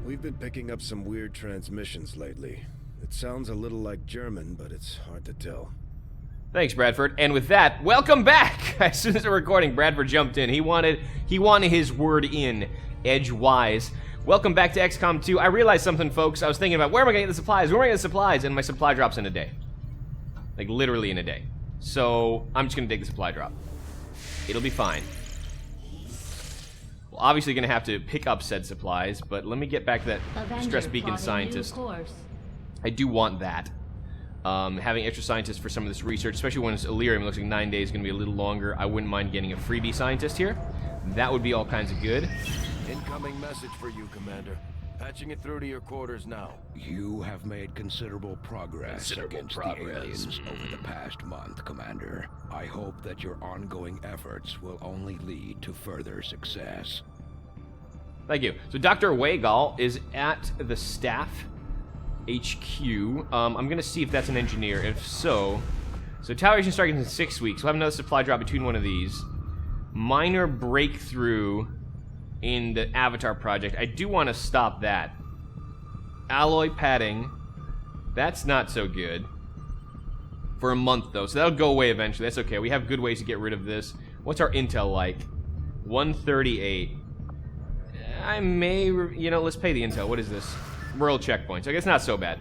We've been picking up some weird transmissions lately. It sounds a little like German, but it's hard to tell. Thanks, Bradford. And with that, welcome back! As soon as the recording, Bradford jumped in. He wanted his word in, edgewise. Welcome back to XCOM 2. I realized something, folks. I was thinking about, where am I going to get the supplies? Where am I going to get the supplies? And my supply drops in a day. Like, literally in a day. So, I'm just going to take the supply drop. It'll be fine. Well, obviously going to have to pick up said supplies, but let me get back to that stress beacon scientist. I do want that. Having extra scientists for some of this research, especially when it's Illyrium, it looks like 9 days is going to be a little longer. I wouldn't mind getting a freebie scientist here. That would be all kinds of good. Incoming message for you, Commander. Patching it through to your quarters now. You have made considerable progress against the aliens over the past month, Commander. I hope that your ongoing efforts will only lead to further success. Thank you. So Dr. Weigall is at the staff HQ. I'm going to see if that's an engineer. If so retaliation starts in 6 weeks. We'll have another supply drop between one of these. Minor breakthrough in the Avatar project. I do want to stop that. Alloy padding. That's not so good. For a month, though. So that'll go away eventually. That's okay. We have good ways to get rid of this. What's our intel like? 138. I may... You know, let's pay the intel. What is this? Rural checkpoints. I guess not so bad.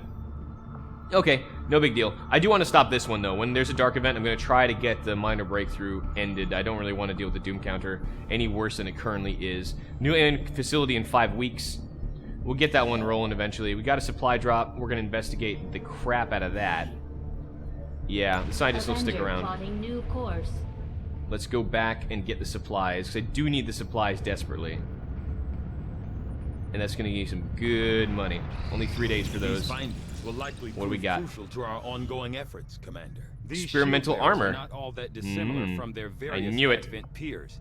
Okay, no big deal. I do want to stop this one, though. When there's a dark event, I'm going to try to get the minor breakthrough ended. I don't really want to deal with the Doom counter any worse than it currently is. New facility in 5 weeks. We'll get that one rolling eventually. We got a supply drop. We're going to investigate the crap out of that. Yeah, the scientists will stick around. New course. Let's go back and get the supplies, because I do need the supplies desperately. And that's going to give you some good money. Only 3 days for those. Will likely what do we got? Crucial to our ongoing efforts, Commander. These experimental armor. Are not all that dissimilar from their various Advent peers.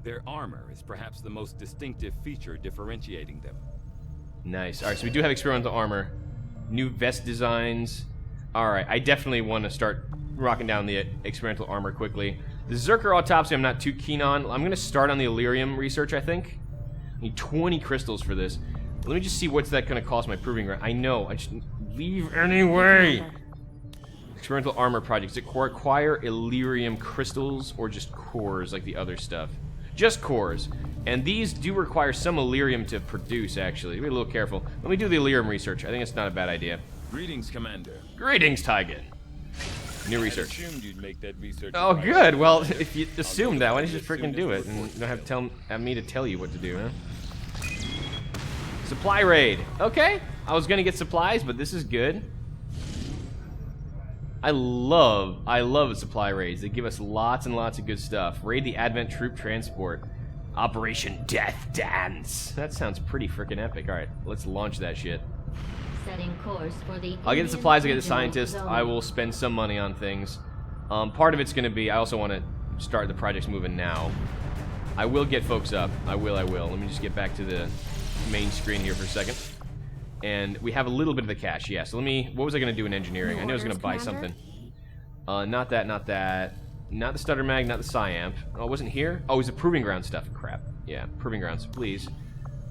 Their armor is perhaps the most distinctive feature differentiating them. Nice. All right, so we do have experimental armor, new vest designs. All right, I definitely want to start rocking down the experimental armor quickly. The Zerker autopsy, I'm not too keen on. I'm going to start on the Illyrium research, I think. I need 20 crystals for this. Let me just see what's that going to cost my proving ground. I know. I just leave anyway. Experimental armor projects. Does it require Illyrium crystals or just cores like the other stuff? Just cores. And these do require some Illyrium to produce, actually. Be a little careful. Let me do the Illyrium research. I think it's not a bad idea. Greetings, Commander. Greetings, Tygan. New research. I assumed you'd make that research. Oh, good. Well, if you assumed that, why don't you just freaking do it? And you don't have me to tell you what to do, huh? Supply raid. Okay. I was gonna get supplies, but this is good. I love supply raids. They give us lots and lots of good stuff. Raid the Advent Troop Transport. Operation Death Dance. That sounds pretty freaking epic. Alright, let's launch that shit. Setting course for the I'll get the supplies, I'll get the scientists. I will spend some money on things. Part of it's gonna be, I also want to start the projects moving now. I will get folks up. I will. Let me just get back to the main screen here for a second. And we have a little bit of the cash, yeah. So let me, what was I going to do in engineering? I knew I was going to buy something. Not that. Not the stutter mag, not the Psyamp. Oh, it wasn't here? Oh, it was the proving ground stuff. Crap. Yeah, proving grounds, please.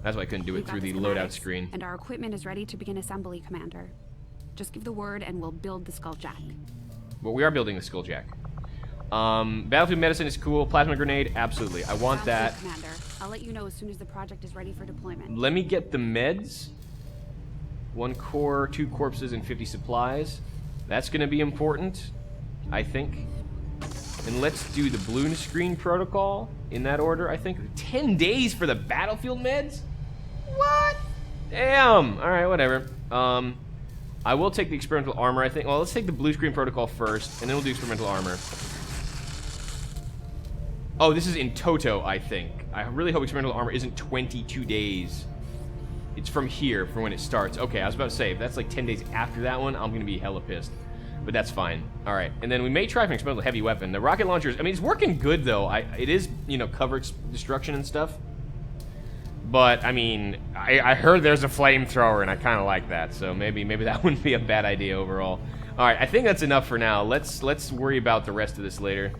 That's why I couldn't do it through the loadout screen. And our equipment is ready to begin assembly, Commander. Just give the word and we'll build the Skulljack. Well, we are building the Skulljack. Battlefield medicine is cool. Plasma grenade, absolutely. I want that. Commander. I'll let you know as soon as the project is ready for deployment. Let me get the meds. 1 core, 2 corpses, and 50 supplies. That's going to be important, I think. And let's do the blue screen protocol in that order, I think. 10 days for the battlefield meds? What? Damn. All right, whatever. I will take the experimental armor, I think. Well, let's take the blue screen protocol first, and then we'll do experimental armor. Oh, this is in Toto, I think. I really hope experimental armor isn't 22 days. It's from here, from when it starts. Okay, I was about to say, if that's like 10 days after that one, I'm going to be hella pissed. But that's fine. All right, and then we may try for an experimental heavy weapon. The rocket launchers, I mean, it's working good, though. It is, you know, cover destruction and stuff. But, I mean, I heard there's a flamethrower, and I kind of like that. So maybe that wouldn't be a bad idea overall. All right, I think that's enough for now. Let's worry about the rest of this later.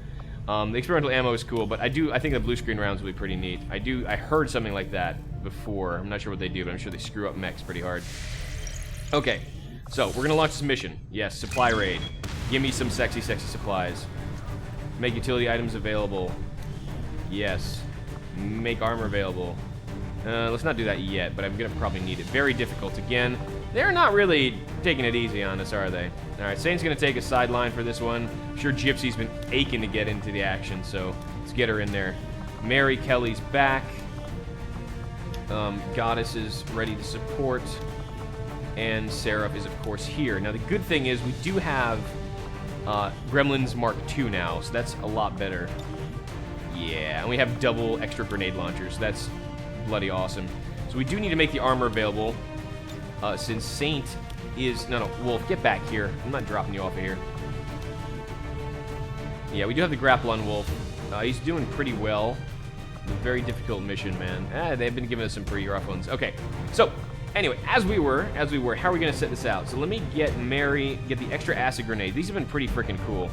The experimental ammo is cool, but I think the blue screen rounds will be pretty neat. I heard something like that. before. I'm not sure what they do, but I'm sure they screw up mechs pretty hard. Okay, so we're gonna launch this mission. Yes, supply raid. Give me some sexy, sexy supplies. Make utility items available. Yes. Make armor available. Let's not do that yet, but I'm gonna probably need it. Very difficult again. They're not really taking it easy on us, are they? Alright, Saint's gonna take a sideline for this one. I'm sure Gypsy's been aching to get into the action, so let's get her in there. Mary Kelly's back. Goddess is ready to support. And Seraph is, of course, here. Now, the good thing is we do have Gremlins Mark II now, so that's a lot better. Yeah, and we have double extra grenade launchers. That's bloody awesome. So we do need to make the armor available, since Saint is... No, Wolf, get back here. I'm not dropping you off of here. Yeah, we do have the grapple on Wolf. He's doing pretty well. A very difficult mission, man. They've been giving us some pretty rough ones. Okay, so... Anyway, as we were, how are we going to set this out? So let me get Mary, get the extra acid grenade. These have been pretty freaking cool.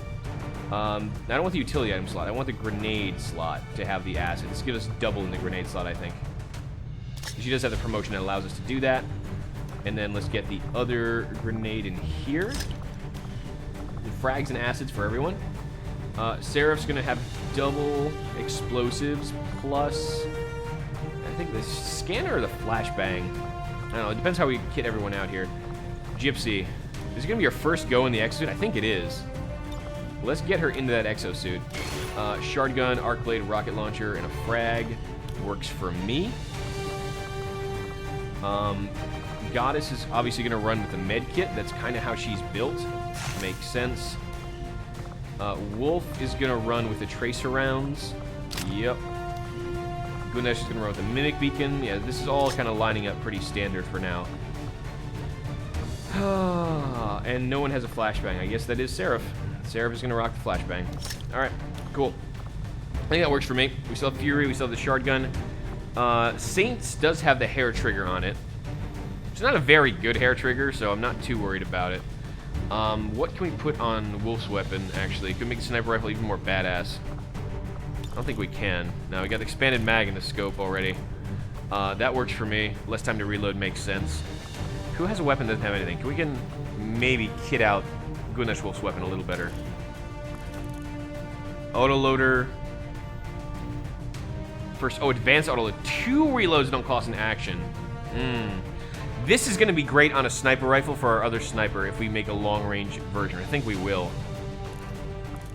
I don't want the utility item slot. I want the grenade slot to have the acid. This gives us double in the grenade slot, I think. She does have the promotion that allows us to do that. And then let's get the other grenade in here. The frags and acids for everyone. Seraph's going to have double explosives plus, I think, the scanner or the flashbang. I don't know, it depends how we kit everyone out here. Gypsy, is it going to be your first go in the exosuit? I think it is. Let's get her into that exosuit. Shard gun, arc blade, rocket launcher, and a frag works for me. Goddess is obviously going to run with the med kit. That's kind of how she's built. Makes sense. Wolf is going to run with the tracer rounds. Yep. Gunesh is going to run with the Mimic Beacon. Yeah, this is all kind of lining up pretty standard for now. And no one has a flashbang. I guess that is Seraph. Seraph is going to rock the flashbang. Alright, cool. I think that works for me. We still have Fury. We still have the Shard Gun. Saints does have the hair trigger on it. It's not a very good hair trigger, so I'm not too worried about it. What can we put on Wolf's weapon, actually? Could make the sniper rifle even more badass. I don't think we can. No, we got the expanded mag in the scope already. That works for me. Less time to reload makes sense. Who has a weapon that doesn't have anything? We can maybe kit out Gunesh Wolf's weapon a little better. Autoloader. First, advanced autoload. 2 reloads don't cost an action. This is going to be great on a sniper rifle for our other sniper if we make a long-range version. I think we will.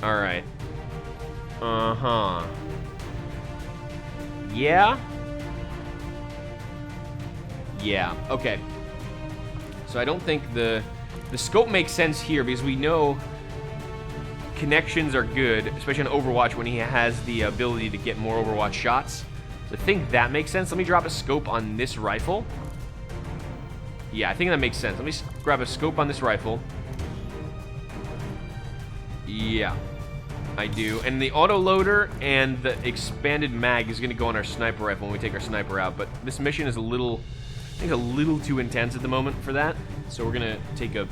Alright. Yeah? Yeah, okay. So I don't think the scope makes sense here because we know connections are good, especially on Overwatch when he has the ability to get more Overwatch shots. So I think that makes sense. Let me drop a scope on this rifle. Yeah, I think that makes sense. Let me grab a scope on this rifle. Yeah, I do. And the autoloader and the expanded mag is going to go on our sniper rifle when we take our sniper out. But this mission is a little, I think, a little too intense at the moment for that. So we're going to take a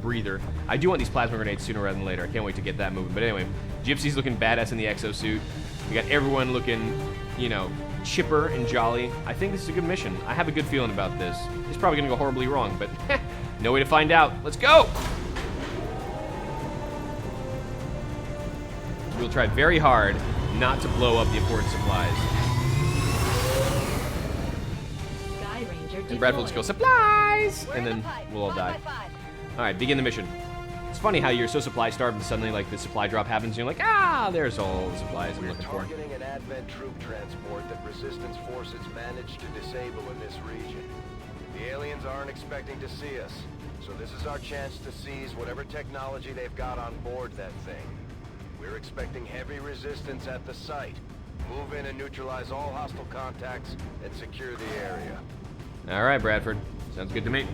breather. I do want these plasma grenades sooner rather than later. I can't wait to get that moving. But anyway, Gypsy's looking badass in the exosuit. We got everyone looking, you know, chipper and jolly. I think this is a good mission. I have a good feeling about this. It's probably going to go horribly wrong, but no way to find out. Let's go! We'll try very hard not to blow up the important supplies. Sky Ranger And Brad will just go, supplies! And then we'll all die. Alright, begin the mission. It's funny how you're so supply starved and suddenly like the supply drop happens and you're like, ah, there's all the supplies I'm looking for. We're targeting an Advent troop transport that Resistance forces managed to disable in this region. The aliens aren't expecting to see us, so this is our chance to seize whatever technology they've got on board that thing. We're expecting heavy resistance at the site. Move in and neutralize all hostile contacts and secure the area. Alright, Bradford. Sounds good to me.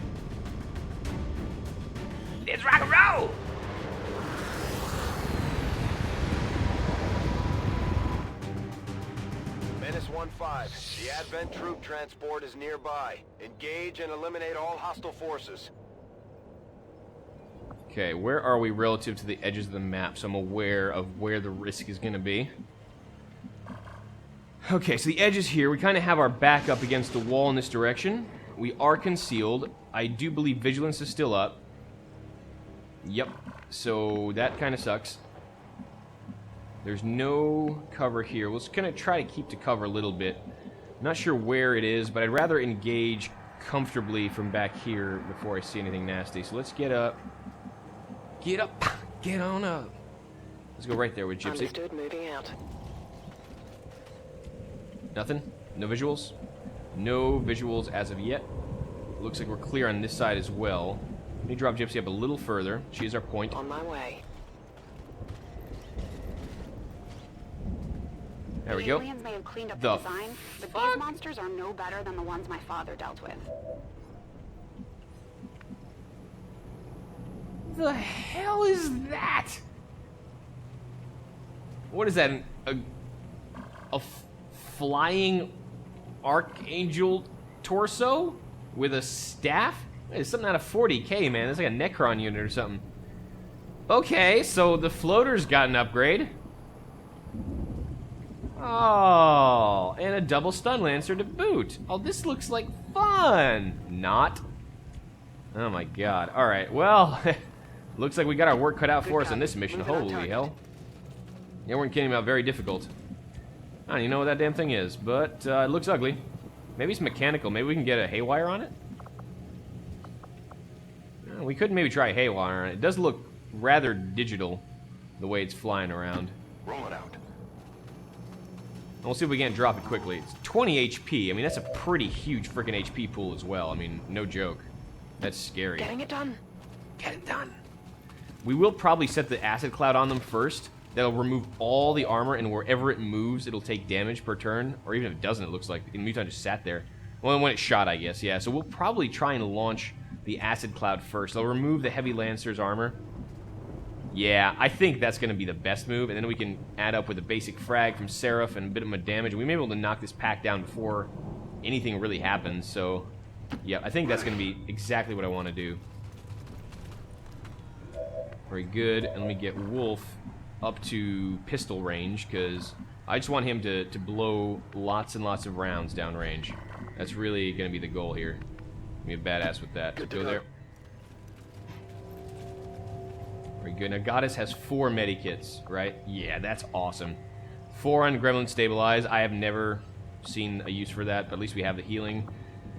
Let's rock and roll! Menace 1-5, the Advent troop transport is nearby. Engage and eliminate all hostile forces. Okay, where are we relative to the edges of the map so I'm aware of where the risk is going to be? Okay, so the edge is here. We kind of have our back up against the wall in this direction. We are concealed. I do believe vigilance is still up. Yep. So that kind of sucks. There's no cover here. We're just going to try to keep to cover a little bit. Not sure where it is, but I'd rather engage comfortably from back here before I see anything nasty. So let's get up. Get up. Get on up. Let's go right there with Gypsy. Understood, moving out. Nothing? No visuals? No visuals as of yet. Looks like we're clear on this side as well. Let me drop Gypsy up a little further. She is our point. On my way. There we go. The aliens may have cleaned up the design, but these monsters are no better than the ones my father dealt with. The hell is that? What is that? A flying archangel torso with a staff? It's something out of 40K, man. It's like a Necron unit or something. Okay, so the floater's got an upgrade. Oh, and a double stun lancer to boot. Oh, this looks like fun. Not. Oh my god. Alright, well, looks like we got our work cut out for us on this mission. Holy hell. Yeah, we're kidding about very difficult. I don't even know what that damn thing is, but it looks ugly. Maybe it's mechanical. Maybe we can get a haywire on it? We could maybe try a haywire on it. It does look rather digital, the way it's flying around. Roll it out. And we'll see if we can't drop it quickly. It's 20 HP. I mean, that's a pretty huge freaking HP pool as well. I mean, no joke. That's scary. Getting it done. Get it done. We will probably set the acid cloud on them first. That'll remove all the armor, and wherever it moves, it'll take damage per turn. Or even if it doesn't, it looks like. In Muton just sat there. Well, when it shot, I guess. Yeah, so we'll probably try and launch the acid cloud first. They'll remove the heavy lancer's armor. Yeah, I think that's going to be the best move, and then we can add up with a basic frag from Seraph and a bit of damage. We may be able to knock this pack down before anything really happens, so yeah, I think that's going to be exactly what I want to do. Very good, and let me get Wolf up to pistol range, because I just want him to blow lots and lots of rounds downrange. That's really going to be the goal here. Be a badass with that. Go there. Very good. Now, Goddess has 4 medikits, right? Yeah, that's awesome. 4 on Gremlin Stabilize. I have never seen a use for that, but at least we have the healing.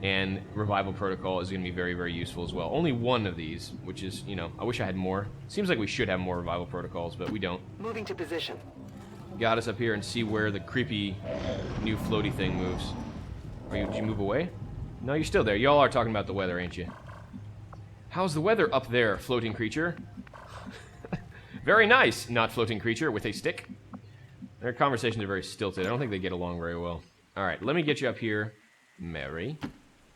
And Revival Protocol is going to be very, very useful as well. Only 1 of these, which is, you know, I wish I had more. Seems like we should have more Revival Protocols, but we don't. Moving to position. Goddess up here and see where the creepy new floaty thing moves. Did you move away? No, you're still there. Y'all are talking about the weather, ain't you? How's the weather up there, floating creature? Very nice, not floating creature with a stick. Their conversations are very stilted. I don't think they get along very well. Alright, let me get you up here, Mary.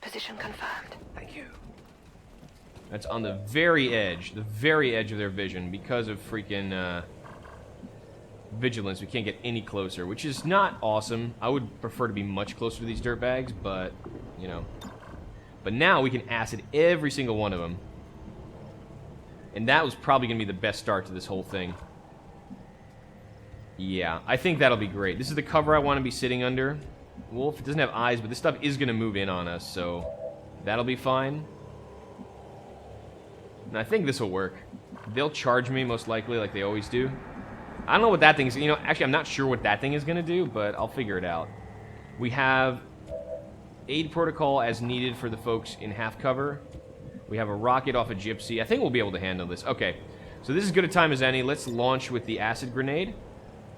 Position confirmed. Thank you. That's on the very edge of their vision. Because of freaking vigilance, we can't get any closer, which is not awesome. I would prefer to be much closer to these dirtbags, but, you know. But now we can acid every single one of them. And that was probably going to be the best start to this whole thing. Yeah, I think that'll be great. This is the cover I want to be sitting under. Wolf, it doesn't have eyes, but this stuff is going to move in on us, so that'll be fine. And I think this will work. They'll charge me, most likely, like they always do. I don't know what that thing is. You know, actually, I'm not sure what that thing is going to do, but I'll figure it out. We have aid protocol as needed for the folks in half cover. We have a rocket off a Gypsy. I think we'll be able to handle this. Okay, so this is as good a time as any. Let's launch with the acid grenade.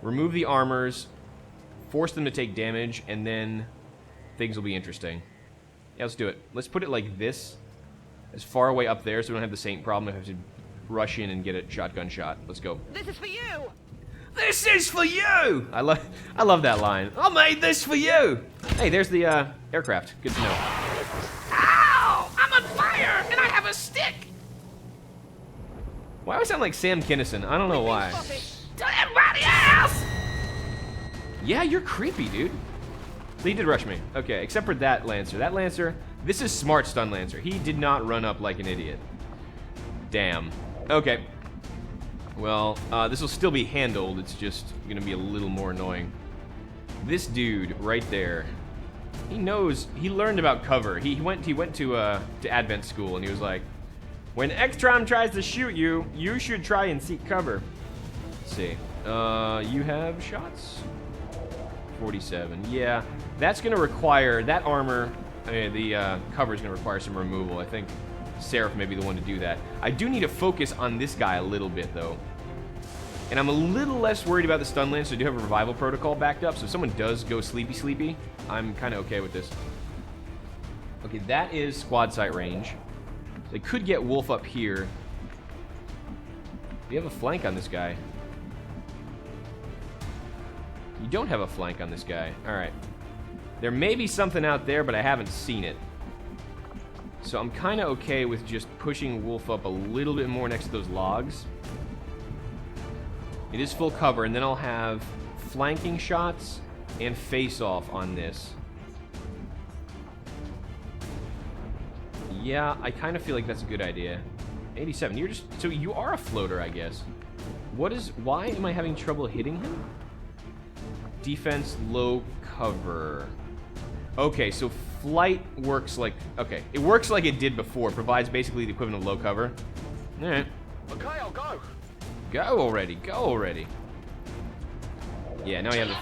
Remove the armors. Force them to take damage, and then things will be interesting. Yeah, let's do it. Let's put it like this. As far away up there so we don't have the same problem. I have to rush in and get a shotgun shot. Let's go. This is for you! This is for you! I love that line. I made this for you! Hey, there's the aircraft. Good to know. Ow! I'm on fire, and I have a stick! Why do I sound like Sam Kinison? I don't know why. To everybody else! Yeah, you're creepy, dude. So he did rush me. Okay, except for that Lancer. That Lancer, this is smart stun Lancer. He did not run up like an idiot. Damn. Okay. Well, this will still be handled. It's just going to be a little more annoying. This dude right there. He knows. He learned about cover. He went to Advent school, and he was like, when XCOM tries to shoot you, you should try and seek cover. Let's see. You have shots? 47. Yeah, that's gonna require that armor. I mean, the cover is gonna require some removal. I think Seraph may be the one to do that. I do need to focus on this guy a little bit though, and I'm a little less worried about the stun lance. So I do have a revival protocol backed up. So if someone does go sleepy, I'm kind of okay with this. Okay, that is squad sight range. They could get Wolf up here. Do you have a flank on this guy? You don't have a flank on this guy. Alright. There may be something out there, but I haven't seen it. So I'm kind of okay with just pushing Wolf up a little bit more next to those logs. It is full cover, and then I'll have flanking shots and face-off on this. Yeah, I kind of feel like that's a good idea. 87. You're just... So you are a floater, I guess. Why am I having trouble hitting him? Defense, low cover. Okay, so flight works like... Okay, it works like it did before. Provides basically the equivalent of low cover. Alright. Okay, I'll go. Go already. Go already. Yeah, now we have the...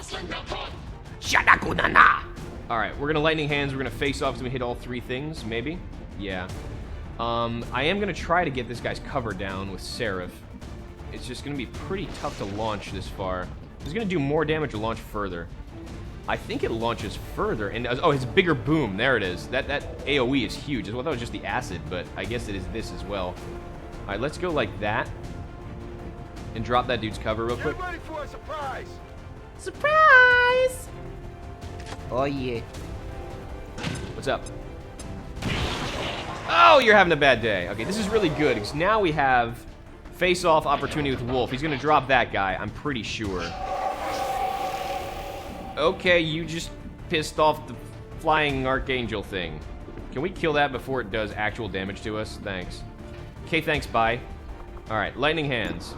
Alright, we're gonna lightning hands. We're gonna face off so we hit all three things, maybe? Yeah. I am gonna try to get this guy's cover down with Seraph. It's just gonna be pretty tough to launch this far. It's gonna do more damage or launch further. I think it launches further, and oh, it's a bigger boom. There it is. That AOE is huge. I thought that was just the acid, but I guess it is this as well. All right, let's go like that, and drop that dude's cover real quick. Get ready for a surprise. Surprise! Oh yeah. What's up? Oh, you're having a bad day. Okay, this is really good because now we have face-off opportunity with Wolf. He's gonna drop that guy, I'm pretty sure. Okay, you just pissed off the flying archangel thing. Can we kill that before it does actual damage to us? Thanks. Okay, thanks, bye. Alright, lightning hands.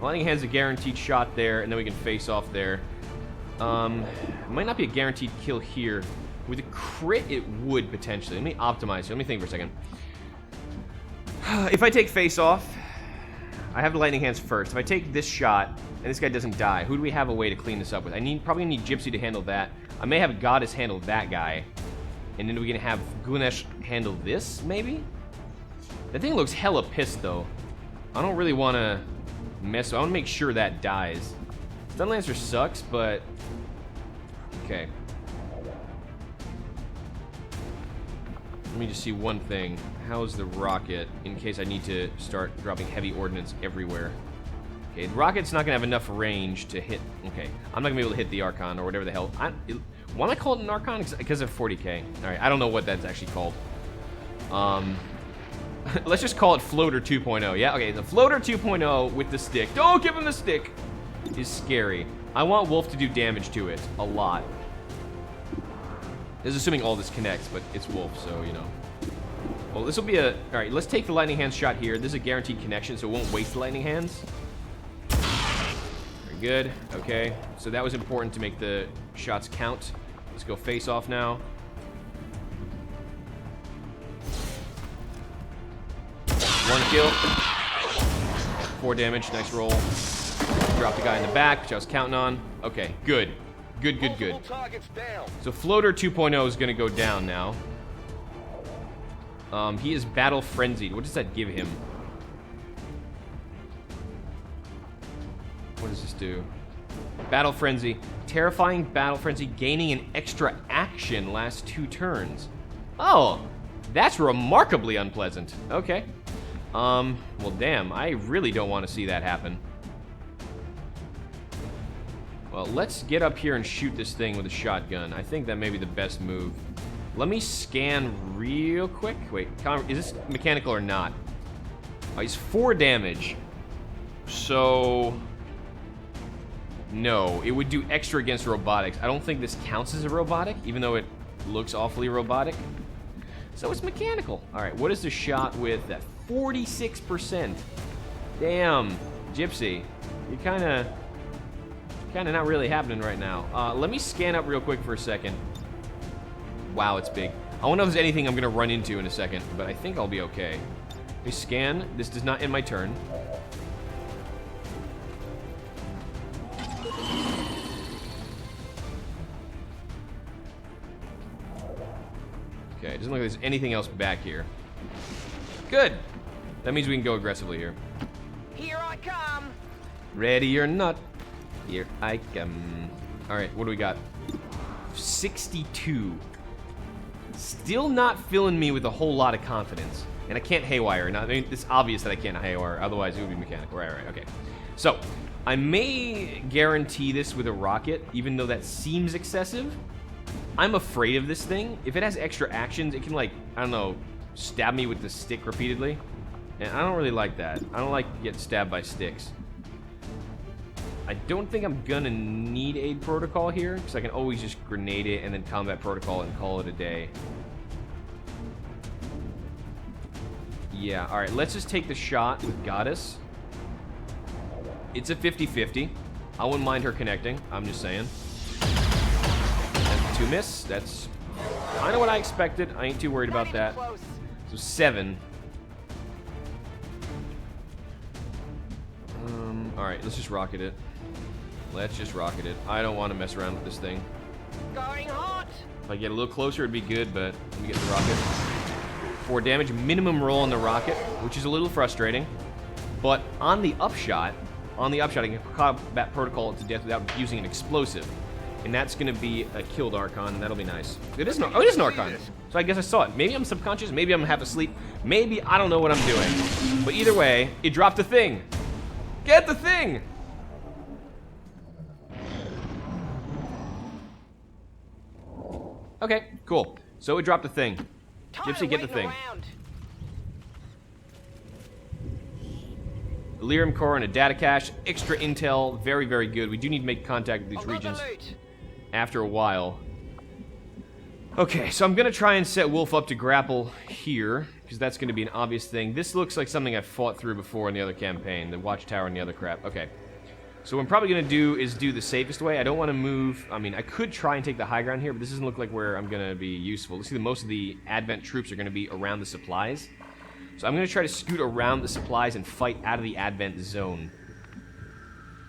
Lightning hands a guaranteed shot there, and then we can face off there. It might not be a guaranteed kill here. With a crit, it would potentially. Let me optimize. Let me think for a second. If I take face off, I have the lightning hands first. If I take this shot and this guy doesn't die, who do we have a way to clean this up with? Probably need Gypsy to handle that. I may have Goddess handle that guy, and then we can have Gunesh handle this, maybe? That thing looks hella pissed though. I don't really want to mess. I want to make sure that dies. Stun Lancer sucks, but okay. Let me just see one thing. How's the rocket, in case I need to start dropping heavy ordnance everywhere? Okay, the rocket's not going to have enough range to hit... Okay, I'm not going to be able to hit the Archon or whatever the hell. Why am I called an Archon? Because of 40k. Alright, I don't know what that's actually called. Let's just call it Floater 2.0. Yeah, okay, the Floater 2.0 with the stick. Don't give him the stick! Is scary. I want Wolf to do damage to it. A lot. This is assuming all this connects, but it's Wolf, so, you know. Well, this will be a... Alright, let's take the lightning hands shot here. This is a guaranteed connection, so it won't waste the lightning hands. Very good. Okay. So that was important to make the shots count. Let's go face off now. One kill. 4 damage. Nice roll. Drop the guy in the back, which I was counting on. Okay, good. Good, good, good. So Floater 2.0 is going to go down now. He is battle frenzied. What does that give him? What does this do? Battle frenzy. Terrifying battle frenzy, gaining an extra action last 2 turns. Oh, that's remarkably unpleasant. Okay. Well, damn. I really don't want to see that happen. Well, let's get up here and shoot this thing with a shotgun. I think that may be the best move. Let me scan real quick. Wait, is this mechanical or not? Oh, he's 4 damage. So... No, it would do extra against robotics. I don't think this counts as a robotic, even though it looks awfully robotic. So it's mechanical. Alright, what is the shot with that? 46%. Damn, Gypsy. You're kind Kind of not really happening right now. Let me scan up real quick for a second. Wow, it's big. I don't know if there's anything I'm going to run into in a second, but I think I'll be okay. Let me scan. This does not end my turn. Okay, it doesn't look like there's anything else back here. Good. That means we can go aggressively here. Here I come. Ready or not, here I come. Alright, what do we got? 62. Still not filling me with a whole lot of confidence. And I can't haywire. Now, I mean, it's obvious that I can't haywire, otherwise it would be mechanical. Right, okay. So, I may guarantee this with a rocket, even though that seems excessive. I'm afraid of this thing. If it has extra actions, it can, like, I don't know, stab me with the stick repeatedly. And I don't really like that. I don't like getting stabbed by sticks. I don't think I'm gonna need aid protocol here, because I can always just grenade it and then combat protocol and call it a day. Yeah, alright, let's just take the shot with Goddess. It's a 50-50. I wouldn't mind her connecting, I'm just saying. That's 2 miss. That's kind of what I expected. I ain't too worried about that. So 7. Alright, let's just rocket it. Let's just rocket it. I don't want to mess around with this thing. Going hot. If I get a little closer, it'd be good, but let me get the rocket. 4 damage, minimum roll on the rocket, which is a little frustrating. But on the upshot, I can combat protocol to death without using an explosive. And that's going to be a killed Archon, and that'll be nice. It is it is an Archon. So I guess I saw it. Maybe I'm subconscious, maybe I'm half asleep, maybe I don't know what I'm doing. But either way, it dropped a thing. Get the thing! Okay, cool. So it dropped a thing. Gypsy, get the thing. Lyrium core and a data cache. Extra intel. Very, very good. We do need to make contact with these regions after a while. Okay, so I'm going to try and set Wolf up to grapple here, because that's going to be an obvious thing. This looks like something I've fought through before in the other campaign, the Watchtower and the other crap. Okay. So what I'm probably going to do is do the safest way. I don't want to move. I mean, I could try and take the high ground here, but this doesn't look like where I'm going to be useful. Let's see, most of the Advent troops are going to be around the supplies. So I'm going to try to scoot around the supplies and fight out of the Advent zone.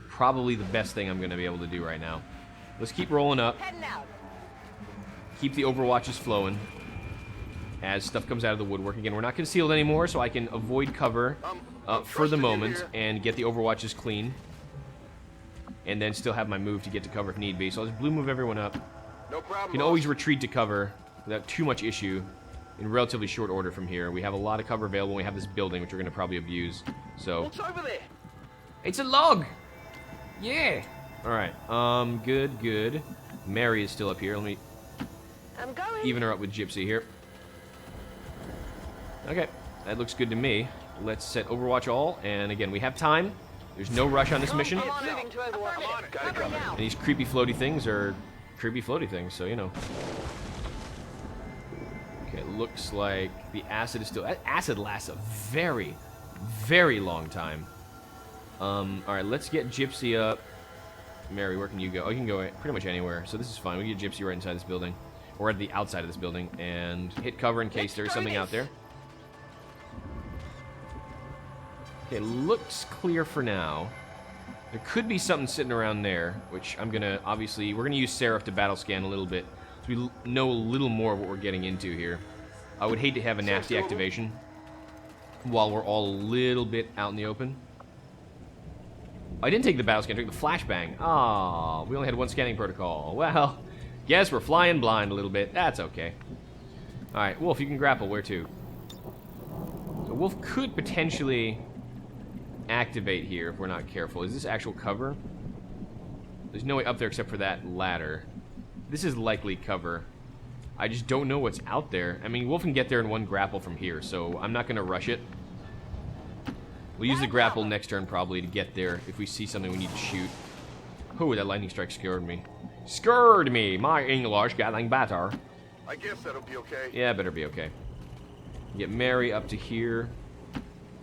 Probably the best thing I'm going to be able to do right now. Let's keep rolling up. Keep the Overwatches flowing as stuff comes out of the woodwork. Again, we're not concealed anymore, so I can avoid cover for the moment and get the Overwatches clean. And then still have my move to get to cover if need be. So I'll just blue move everyone up. No problem. You can always retreat to cover without too much issue in relatively short order from here. We have a lot of cover available. We have this building, which we're going to probably abuse. So What's over there? it's a log! Yeah! Alright, good, good. Mary is still up here. Let me I'm going. even her up with Gypsy here. Okay, that looks good to me. Let's set Overwatch all, and again, we have time. There's no rush on this mission. I'm moving to Overwatch. Covering out. And these creepy floaty things are creepy floaty things, so you know. Okay, looks like the acid is still... Acid lasts a very, very long time. Alright, let's get Gypsy up. Mary, where can you go? Oh, you can go pretty much anywhere, so this is fine. We can get Gypsy right inside this building. Or at the outside of this building. And hit cover in case there's something out there. Okay, looks clear for now. There could be something sitting around there, which I'm gonna, obviously, we're gonna use Seraph to battle scan a little bit, so we know a little more of what we're getting into here. I would hate to have a nasty activation while we're all a little bit out in the open. I didn't take the battle scan, I took the flashbang. Ah, we only had one scanning protocol. Well, guess we're flying blind a little bit. That's okay. Alright, Wolf, you can grapple. Where to? So Wolf could potentially activate here if we're not careful. Is this actual cover? There's no way up there except for that ladder. This is likely cover. I just don't know what's out there. I mean, Wolf can get there in one grapple from here, so I'm not going to rush it. We'll use the grapple next turn probably to get there if we see something we need to shoot. Oh, that lightning strike scared me. Scared me! My English getting better. I guess that'll be okay. Yeah, better be okay. Get Mary up to here.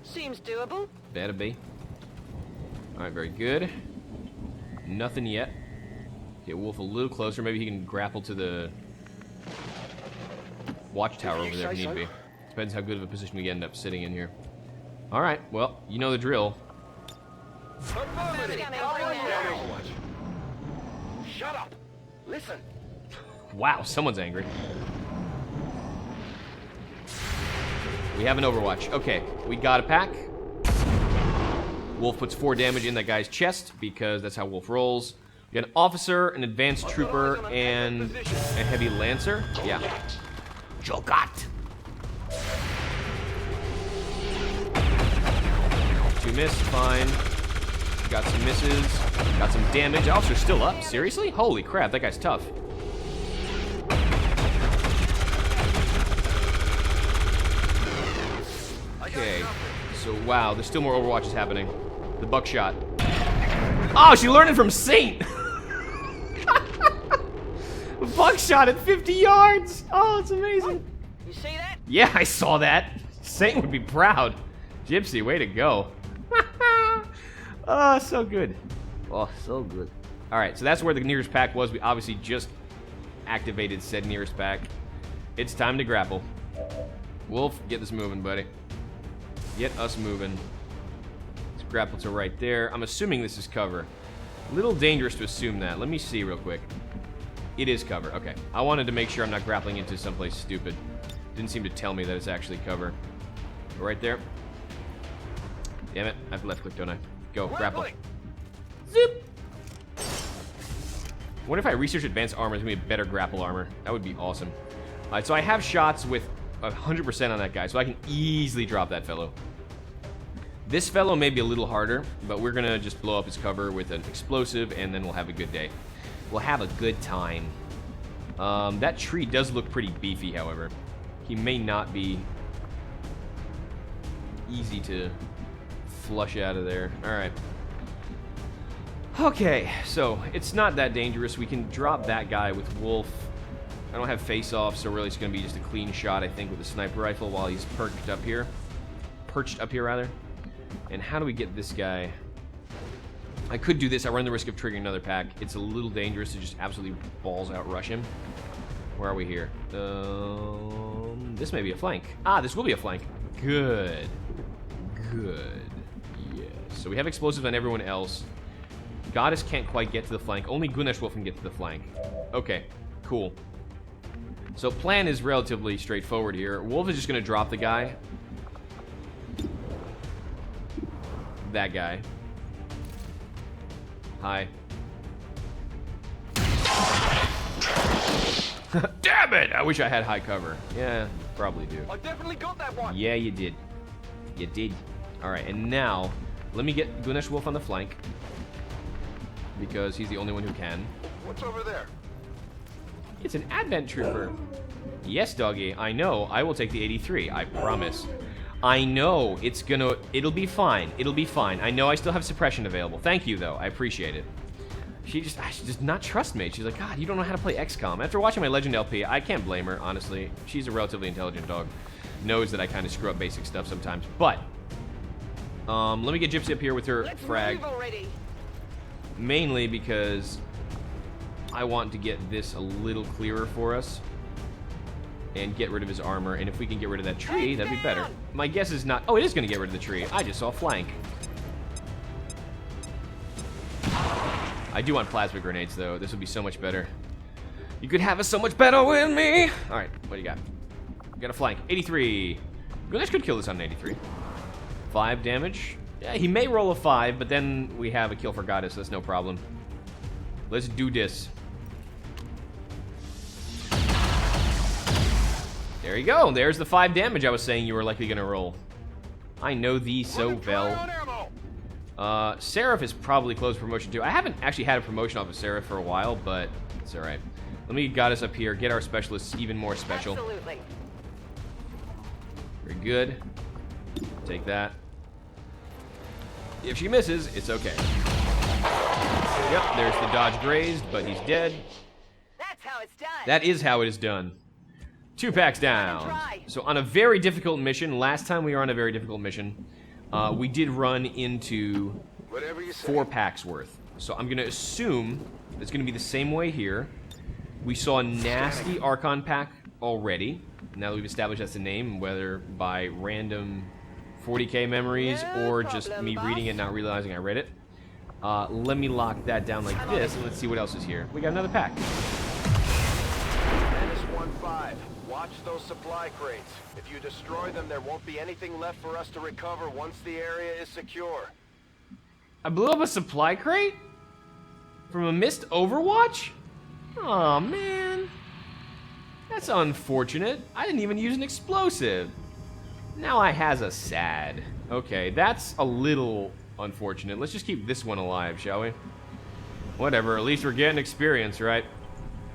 Seems doable. Better be. Alright, very good. Nothing yet. Okay, Wolf a little closer. Maybe he can grapple to the watchtower over there if need be. Depends how good of a position we end up sitting in here. Alright, well, you know the drill. Overwatch. Shut up. Listen. Wow, someone's angry. We have an Overwatch. Okay, we got a pack. Wolf puts 4 damage in that guy's chest because that's how Wolf rolls. We got an officer, an advanced trooper, and a heavy lancer. Yeah. Jogat. 2 miss, fine. Got some misses. Got some damage. Officer's still up. Seriously? Holy crap, that guy's tough. Okay. So, wow, there's still more Overwatches happening. The buckshot. Oh, she learned it from Saint! Buckshot at 50 yards! Oh, it's amazing. You see that? Yeah, I saw that. Saint would be proud. Gypsy, way to go. Oh, so good. Oh, so good. Alright, so that's where the nearest pack was. We obviously just activated said nearest pack. It's time to grapple. Wolf, get this moving, buddy. Get us moving. Let's grapple to right there. I'm assuming this is cover. A little dangerous to assume that. Let me see real quick. It is cover. Okay. I wanted to make sure I'm not grappling into someplace stupid. Didn't seem to tell me that it's actually cover. Go right there. Damn it. I have left click, don't I? Go. Grapple. Zip! What if I research advanced armor? There's going to be a better grapple armor. That would be awesome. Alright, so I have shots with 100% on that guy, so I can easily drop that fellow. This fellow may be a little harder, but we're going to just blow up his cover with an explosive, and then we'll have a good day. We'll have a good time. That tree does look pretty beefy, however. He may not be easy to flush out of there. Alright. Okay, so it's not that dangerous. We can drop that guy with Wolf. I don't have face-off, so really it's going to be just a clean shot, I think, with a sniper rifle while he's perched up here. And how do we get this guy? I could do this. I run the risk of triggering another pack. It's a little dangerous to just absolutely balls-out rush him. Where are we here? This may be a flank. Ah, this will be a flank. Good. Good. Yes. So we have explosives on everyone else. Goddess can't quite get to the flank. Only Gunesh Wolf can get to the flank. Okay. Cool. So plan is relatively straightforward here. Wolf is just going to drop the guy. That guy. Hi. Damn it! I wish I had high cover. Yeah, probably do. I definitely got that one. Yeah, you did. You did. Alright, and now, let me get Gunesh Wolf on the flank. Because he's the only one who can. What's over there? It's an Advent Trooper. Yes, doggy, I know. I will take the 83, I promise. I know. It'll be fine. It'll be fine. I know I still have suppression available. Thank you, though. I appreciate it. She does not trust me. She's like, God, you don't know how to play XCOM. After watching my Legend LP, I can't blame her, honestly. She's a relatively intelligent dog. Knows that I kind of screw up basic stuff sometimes. But, let me get Gypsy up here with her frag. Mainly because I want to get this a little clearer for us. And get rid of his armor. And if we can get rid of that tree, that'd be better. My guess is not... Oh, it is going to get rid of the tree. I just saw flank. I do want plasma grenades, though. This would be so much better. You could have us so much better with me. All right, what do you got? Got a flank. 83. Gunesh could kill this on an 83. 5 damage. Yeah, he may roll a 5, but then we have a kill for Goddess. That's no problem. Let's do this. There you go. There's the 5 damage I was saying you were likely going to roll. I know thee so well. Seraph is probably close to promotion too. I haven't actually had a promotion off of Seraph for a while, but it's alright. Let me get us up here, get our specialists even more special. Absolutely. Very good. Take that. If she misses, it's okay. Yep, there's the dodge grazed, but he's dead. That's how it's done. That is how it is done. 2 packs down. So on a very difficult mission, last time we were on a very difficult mission, we did run into 4 packs worth. So I'm gonna assume it's gonna be the same way here. We saw a nasty Archon pack already. Now that we've established that's the name, whether by random 40k memories or just me reading it and not realizing I read it. Let me lock that down like this, and let's see what else is here. We got another pack. Menace 1-5. Watch those supply crates. If you destroy them, there won't be anything left for us to recover once the area is secure. I blew up a supply crate? From a missed Overwatch? Aw, man. That's unfortunate. I didn't even use an explosive. Now I has a sad. Okay, that's a little unfortunate. Let's just keep this one alive, shall we? Whatever, at least we're getting experience, right?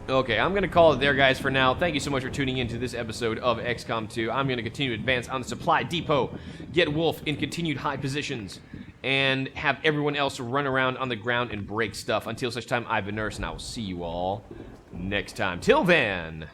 Okay, I'm gonna call it there, guys, for now. Thank you so much for tuning in to this episode of XCOM 2. I'm gonna continue to advance on the supply depot, get Wolf in continued high positions, and have everyone else run around on the ground and break stuff until such time I've been Nurse, and I will see you all next time. Till then...